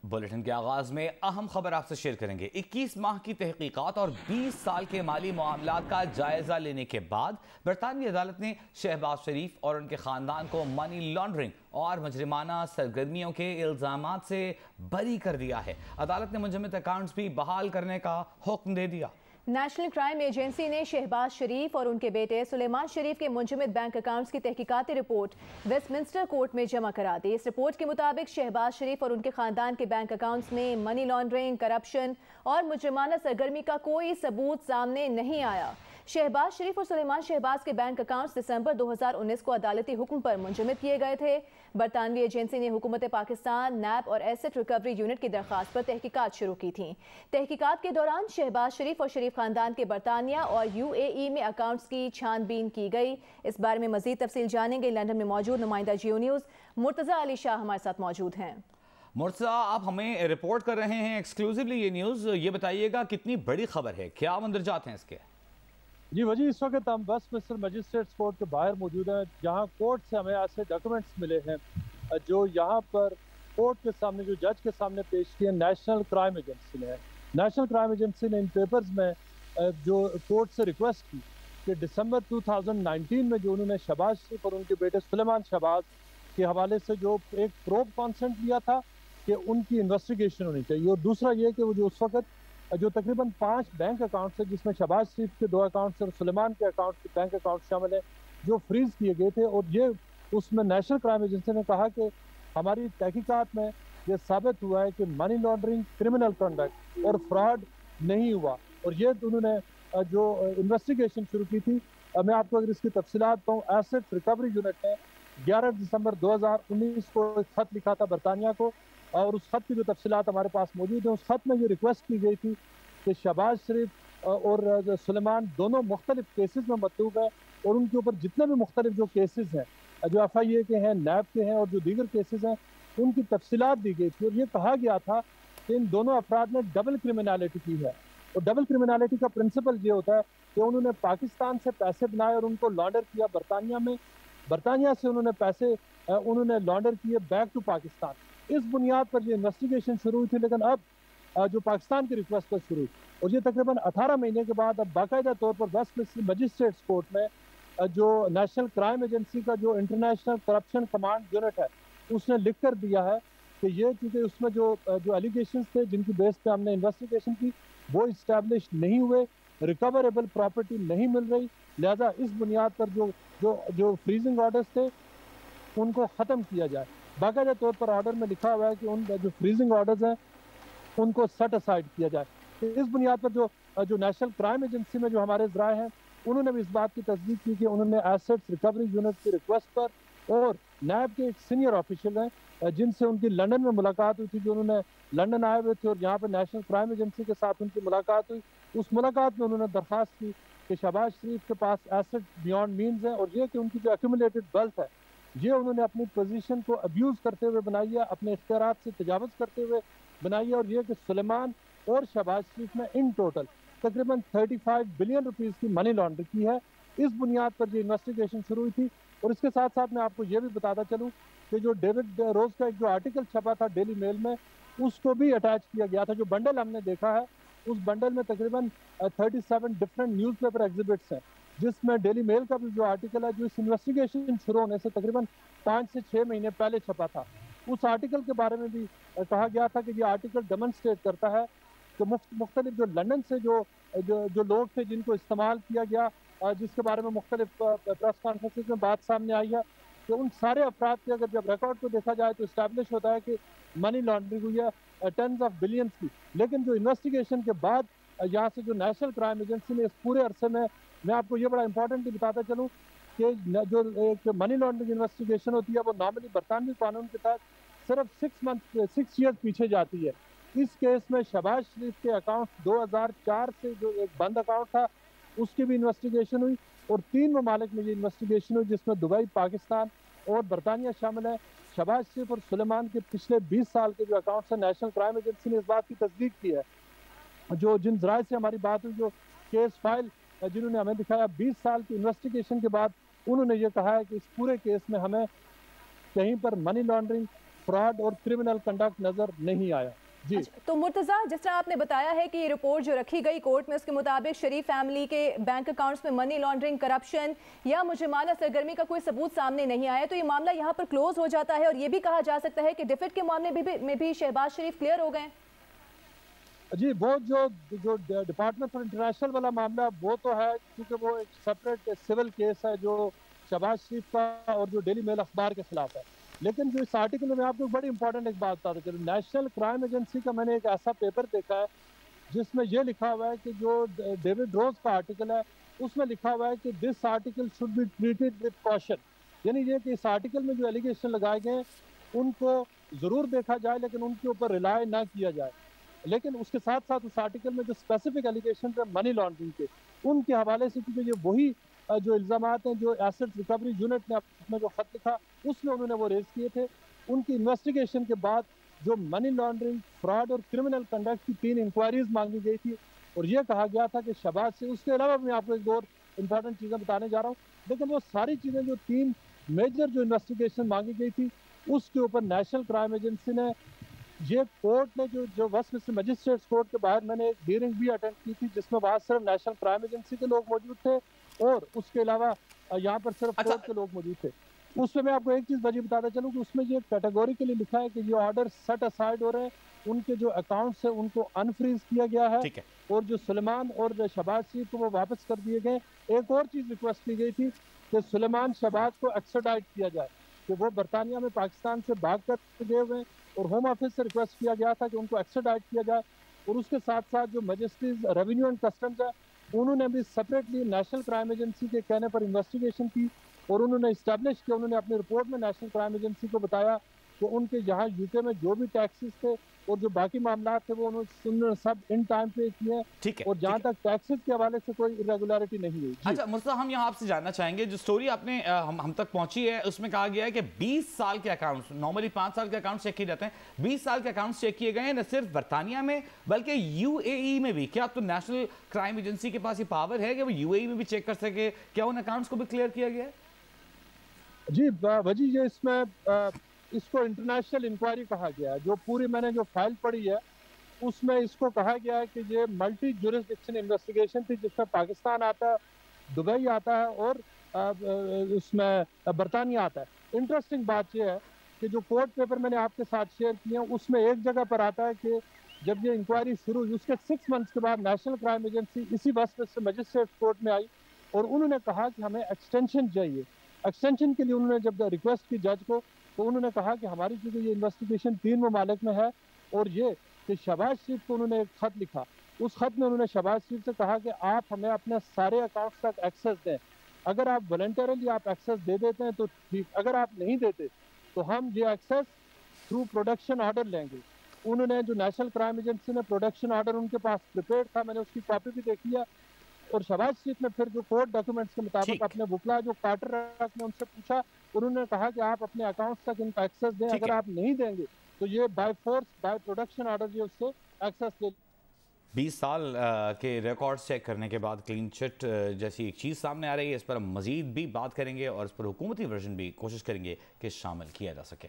Bulletin के आगाज में अहम खबर आपसे शेयर करेंगे। 21 माह की तहकीकात और 20 साल के माली मामलात का जायजा लेने के बाद बरतानवी अदालत ने शहबाज शरीफ और उनके खानदान को मनी लॉन्ड्रिंग और मुजरिमाना सरगर्मियों के इल्जामात से बरी कर दिया है। अदालत ने मुंजमद अकाउंट्स भी बहाल करने का हुक्म दे दिया। नेशनल क्राइम एजेंसी ने शहबाज शरीफ और उनके बेटे सुलेमान शरीफ के मुंजमद बैंक अकाउंट्स की तहकीकाती रिपोर्ट वेस्टमिंस्टर कोर्ट में जमा करा दी। इस रिपोर्ट के मुताबिक शहबाज शरीफ और उनके खानदान के बैंक अकाउंट्स में मनी लॉन्ड्रिंग, करप्शन और मुजरिमाना सरगर्मी का कोई सबूत सामने नहीं आया। शहबाज शरीफ और सुलेमान शहबाज के बैंक अकाउंट्स दिसंबर 2019 को अदालती हुक्म पर मुंजमद किए गए थे। बरतानवी एजेंसी ने हुकूमत पाकिस्तान, नैब और एसेट रिकवरी यूनिट की दरख्वास्त पर तहकीकात शुरू की थी। तहकीकात के दौरान शहबाज शरीफ और शरीफ खानदान के बरतानिया और UAE में अकाउंट्स की छानबीन की गई। इस बारे में मजीद तफसील जानेंगे। लंदन में मौजूद नुमाइंदा जियो न्यूज़ मुर्तज़ा अली शाह हमारे साथ मौजूद हैं। मुर्तज़ा, आप हमें रिपोर्ट कर रहे हैं एक्सक्लूसिवली ये न्यूज़, ये बताइएगा कितनी बड़ी खबर है, क्या मंदरजात हैं इसके? जी वजी, इस वक्त हम वेस्टमिंस्टर मजिस्ट्रेट्स कोर्ट के बाहर मौजूद हैं, जहां कोर्ट से हमें ऐसे डॉक्यूमेंट्स मिले हैं जो यहां पर कोर्ट के सामने, जो जज के सामने पेश किए नेशनल क्राइम एजेंसी ने। नेशनल क्राइम एजेंसी ने इन पेपर्स में जो कोर्ट से रिक्वेस्ट की कि दिसंबर 2019 में जो उन्होंने शहबाज शरीफ और उनके बेटे सुलेमान शहबाज के हवाले से जो एक प्रोब कॉन्सेंट लिया था कि उनकी इन्वेस्टिगेशन होनी चाहिए, और दूसरा ये कि वो जो उस वक्त जो तकरीबन 5 बैंक अकाउंट्स है, जिसमें शहबाज शरीफ के 2 अकाउंट्स और सुलेमान के अकाउंट के बैंक अकाउंट शामिल है, जो फ्रीज किए गए थे। और ये उसमें नेशनल क्राइम एजेंसी ने कहा कि हमारी तहकीकात में ये साबित हुआ है कि मनी लॉन्ड्रिंग, क्रिमिनल कंडक्ट और फ्रॉड नहीं हुआ, और ये उन्होंने जो इन्वेस्टिगेशन शुरू की थी। मैं आपको अगर इसकी तफसीलात बताऊँ, एसेट रिकवरी यूनिट ने 11 दिसंबर 2019 को एक खत लिखा था बरतानिया को, और उस खत की जो तफसीलात हमारे पास मौजूद है, उस खत में ये रिक्वेस्ट की गई थी कि शहबाज शरीफ और सुलेमान दोनों मुख्तलिफ केसेस में मतलूब है, और उनके ऊपर जितने भी मुख्तलिफ जो केसेस हैं, जो FIA के हैं, नैब के हैं और जो दीगर केसेस हैं, उनकी तफसीलात दी गई थी। और ये कहा गया था कि इन दोनों अफराद ने डबल क्रिमिनलिटी की है, और डबल क्रिमिनलिटी का प्रिंसिपल ये होता है कि उन्होंने पाकिस्तान से पैसे बनाए और उनको लॉन्डर किया बरतानिया में, बरतानिया से उन्होंने पैसे उन्होंने लॉन्डर किए बैक टू पाकिस्तान। इस बुनियाद पर ये इन्वेस्टिगेशन शुरू हुई थी, लेकिन अब जो पाकिस्तान की रिक्वेस्ट पर शुरू हुई, और ये तकरीबन 18 महीने के बाद अब बाकायदा तौर पर वेस्टमिंस्टर मजिस्ट्रेट्स कोर्ट में जो नेशनल क्राइम एजेंसी का जो इंटरनेशनल करप्शन कमांड यूनिट है, उसने लिख कर दिया है कि ये चूँकि उसमें जो एलिगेशंस थे जिनकी बेस पे हमने इन्वेस्टिगेशन की, वो इस्टेब्लिश नहीं हुए, रिकवरेबल प्रॉपर्टी नहीं मिल रही, लिहाजा इस बुनियाद पर जो फ्रीजिंग ऑर्डर्स थे उनको ख़त्म किया जाए। बाकायदा तौर पर ऑर्डर में लिखा हुआ है कि उन जो फ्रीजिंग ऑर्डर्स हैं उनको सेट असाइड किया जाए। तो इस बुनियाद पर जो नेशनल क्राइम एजेंसी में जो हमारे ज़राए हैं, उन्होंने भी इस बात की तस्दीक की कि उन्होंने एसेट्स रिकवरी यूनिट की रिक्वेस्ट पर, और नैब के एक सीनियर ऑफिशियल हैं जिनसे उनकी लंदन में मुलाकात हुई थी, जो उन्होंने लंदन आए हुए थे और यहाँ पर नेशनल क्राइम एजेंसी के साथ उनकी मुलाकात हुई। उस मुलाकात में उन्होंने दरख्वास्त की कि शहबाज शरीफ के पास एसेट बियॉन्ड मीन्स है, और ये कि उनकी जो एक्यूमुलेटेड वेल्थ है, ये उन्होंने अपनी पोजीशन को अब्यूज़ करते हुए बनाई है, अपने इख्तियारात से तजावज़ करते हुए बनाई है। और ये कि सुलेमान और शहबाज शरीफ ने इन टोटल तकरीबन 35 बिलियन रुपीज़ की मनी लॉन्ड्रिंग की है। इस बुनियाद पर ये इन्वेस्टिगेशन शुरू हुई थी। और इसके साथ साथ मैं आपको ये भी बताता चलूँ कि जो डेविड रोज का एक जो आर्टिकल छपा था डेली मेल में, उसको भी अटैच किया गया था। जो बंडल हमने देखा है, उस बंडल में तकरीबन 37 डिफरेंट न्यूज़पेपर एग्जिबिट्स हैं, जिसमें डेली मेल का भी जो आर्टिकल है, जो इस इन्वेस्टिगेशन शुरू होने से तकरीबन 5 से 6 महीने पहले छपा था, उस आर्टिकल के बारे में भी कहा गया था कि ये आर्टिकल डेमोन्स्ट्रेट करता है कि मुख्तलिफ जो लंदन से जो लोग थे जिनको इस्तेमाल किया गया, जिसके बारे में मुख्तलिफ प्रेस कॉन्फ्रेंसेस में बात सामने आई है, कि उन सारे अफराद के अगर जब रिकॉर्ड को देखा जाए तो इस्टेब्लिश होता है कि मनी लॉन्ड्रिंग हुई है टेंस ऑफ बिलियंस की। लेकिन जो इन्वेस्टिगेशन के बाद यहाँ से जो नेशनल क्राइम एजेंसी ने इस पूरे अरसे में, मैं आपको ये बड़ा इंपॉर्टेंटली बताता चलूँ कि जो एक मनी लॉन्ड्रिंग इन्वेस्टिगेशन होती है, वो नॉर्मली बरतानवी कानून के तहत सिर्फ 6 ईयर्स पीछे जाती है। इस केस में शहबाज शरीफ के अकाउंट 2004 से जो एक बंद अकाउंट था, उसकी भी इन्वेस्टिगेशन हुई, और 3 ममालिक में ये इन्वेस्टिगेशन हुई, जिसमें दुबई, पाकिस्तान और बरतानिया शामिल है। शहबाज शरीफ और सुलेमान के पिछले 20 साल के जो अकाउंट्स हैं, नेशनल क्राइम एजेंसी ने इस बात की तस्दीक की है। जिन जराए से हमारी बात हुई, जो केस फाइल जिन्होंने हमें दिखाया, 20 साल की इन्वेस्टिगेशन के बाद उन्होंने ये कहा है कि इस पूरे केस में हमें कहीं पर मनी लॉन्ड्रिंग, फ्रॉड और क्रिमिनल कंडक्ट नजर नहीं आया। जी अच्छा, तो मुर्तजा, जिस तरह आपने बताया है कि ये रिपोर्ट जो रखी गई कोर्ट में, उसके मुताबिक शरीफ फैमिली के बैंक अकाउंट्स में मनी लॉन्ड्रिंग, करप्शन या मुजरिमाना सरगर्मी का कोई सबूत सामने नहीं आया, तो ये मामला यहाँ पर क्लोज हो जाता है और ये भी कहा जा सकता है कि डिफिट के मामले में भी शहबाज शरीफ क्लियर हो गए। जी, वो जो जो डिपार्टमेंट ऑफ इंटरनेशनल वाला मामला वो तो है, क्योंकि वो एक सेपरेट सिविल केस है जो शहबाज शरीफ का और जो डेली मेल अखबार के खिलाफ है। लेकिन जो इस आर्टिकल में मैं आपको बड़ी इंपॉर्टेंट एक बात बता दूं, नेशनल क्राइम एजेंसी का मैंने एक ऐसा पेपर देखा है जिसमें यह लिखा हुआ है कि जो डेविड रोज का आर्टिकल है उसमें लिखा हुआ है कि this article should be treated with caution. यानी ये कि इस आर्टिकल में जो एलिगेशन लगाए गए उनको ज़रूर देखा जाए लेकिन उनके ऊपर रिलाय ना किया जाए। लेकिन उसके साथ साथ उस आर्टिकल में जो स्पेसिफिक एलिगेशन है मनी लॉन्ड्रिंग के, उनके हवाले से, क्योंकि ये वही जो इल्ज़ामात हैं जो एसेट रिकवरी यूनिट ने अपना जो खत लिखा उसमें उन्होंने वो रेज किए थे, उनकी इन्वेस्टिगेशन के बाद जो मनी लॉन्ड्रिंग, फ्रॉड और क्रिमिनल कंडक्ट की 3 इंक्वायरीज मांगी गई थी और ये कहा गया था कि शहबाज से, उसके अलावा मैं आपको एक और इम्पॉर्टेंट चीज़ें बताने जा रहा हूँ, लेकिन वो सारी चीज़ें जो 3 मेजर जो इन्वेस्टिगेशन मांगी गई थी उसके ऊपर नेशनल क्राइम एजेंसी ने, ये कोर्ट ने जो वेस्टमिंस्टर मजिस्ट्रेट्स कोर्ट के बाहर मैंने एक हियरिंग भी अटेंड की थी जिसमें वहाँ सिर्फ नेशनल क्राइम एजेंसी के लोग मौजूद थे और उसके अलावा यहाँ पर सिर्फ कोर्ट के लोग मौजूद थे। उसमें मैं आपको एक चीज़ वजह बताता चलूँ कि उसमें ये कैटेगोरिकली लिखा है कि ये ऑर्डर सेट असाइड हो रहे हैं, उनके जो अकाउंट्स है उनको अनफ्रीज किया गया है और जो सुलेमान और शहबाज शरीफ को वो वापस कर दिए गए। एक और चीज़ रिक्वेस्ट की गई थी कि सुलेमान शहबाज को एक्स्ट्राडाइट किया जाए, कि वो बरतानिया में पाकिस्तान से भाग कर गए हुए और होम ऑफिस से रिक्वेस्ट किया गया था कि उनको एक्स्ट्राडाइट किया जाए। और उसके साथ साथ जो मजिस्ट्रेट रेवेन्यू एंड कस्टम्स है उन्होंने भी सेपरेटली नेशनल क्राइम एजेंसी के कहने पर इन्वेस्टिगेशन की और उन्होंने इस्टेब्लिश किया, उन्होंने अपनी रिपोर्ट में नेशनल क्राइम एजेंसी को बताया कि उनके यहाँ यूके में जो भी टैक्सेस थे और जो बाकी मामला थे वो उन्होंने सब इन टाइम पे किए और जहाँ तक टैक्सेस के हवाले से कोई इरेगुलरिटी नहीं हुई। अच्छा मुर्तज़ा, हम यहाँ आपसे जानना चाहेंगे, जो स्टोरी आपने हम तक पहुंची है उसमें कहा गया है कि 20 साल के अकाउंट्स, नॉर्मली 5 साल के अकाउंट्स चेक किए जाते हैं, 20 साल के अकाउंट्स चेक किए गए हैं, न सिर्फ बरतानिया में बल्कि यूएई में भी। क्या अब तो नेशनल क्राइम एजेंसी के पास ये पावर है कि वो यूएई में भी चेक कर सके? क्या उन अकाउंट्स को भी क्लियर किया गया है? जी वजी, ये इसमें इसको इंटरनेशनल इंक्वायरी कहा गया है। जो पूरी मैंने जो फाइल पढ़ी है उसमें इसको कहा गया है कि ये मल्टी जुरिस्डिक्शन इन्वेस्टिगेशन थी जिसमें पाकिस्तान आता है, दुबई आता है और उसमें बरतानिया आता है। इंटरेस्टिंग बात यह है कि जो कोर्ट पेपर मैंने आपके साथ शेयर किए हैं उसमें एक जगह पर आता है कि जब ये इंक्वायरी शुरू हुई उसके 6 मंथ्स के बाद नेशनल क्राइम एजेंसी इसी वेस्टमिंस्टर मजिस्ट्रेट कोर्ट में आई और उन्होंने कहा कि हमें एक्सटेंशन चाहिए। एक्सटेंशन के लिए उन्होंने जब रिक्वेस्ट की जज को तो उन्होंने कहा कि हमारी चूंकि ये इन्वेस्टिगेशन 3 ममालिक में है और ये कि शहबाज शरीफ को उन्होंने एक खत लिखा, उस खत में उन्होंने शहबाज शरीफ से कहा कि आप हमें अपने सारे अकाउंट्स तक एक्सेस दें, अगर आप वॉलंटरली आप एक्सेस दे देते हैं तो ठीक, अगर आप नहीं देते तो हम ये एक्सेस थ्रू प्रोडक्शन ऑर्डर लेंगे। उन्होंने जो नेशनल क्राइम एजेंसी ने प्रोडक्शन ऑर्डर उनके पास प्रिपेयर था, मैंने उसकी कॉपी भी देखी है और शहबाज शरीफ ने फिर जो कोर्ट डॉक्यूमेंट्स के मुताबिक अपने वकला जो कार्टर ने उनसे पूछा, उन्होंने कहा कि आप अपने अकाउंट्स तक इनका एक्सेस दें, अगर आप नहीं देंगे तो ये by force by production order जो उससे एक्सेस ले। 20 साल के रिकॉर्ड्स चेक करने के बाद क्लीन चिट जैसी एक चीज़ सामने आ रही है, इस पर हम मजीद भी बात करेंगे और इस पर हुकूमती वर्जन भी कोशिश करेंगे कि शामिल किया जा सके।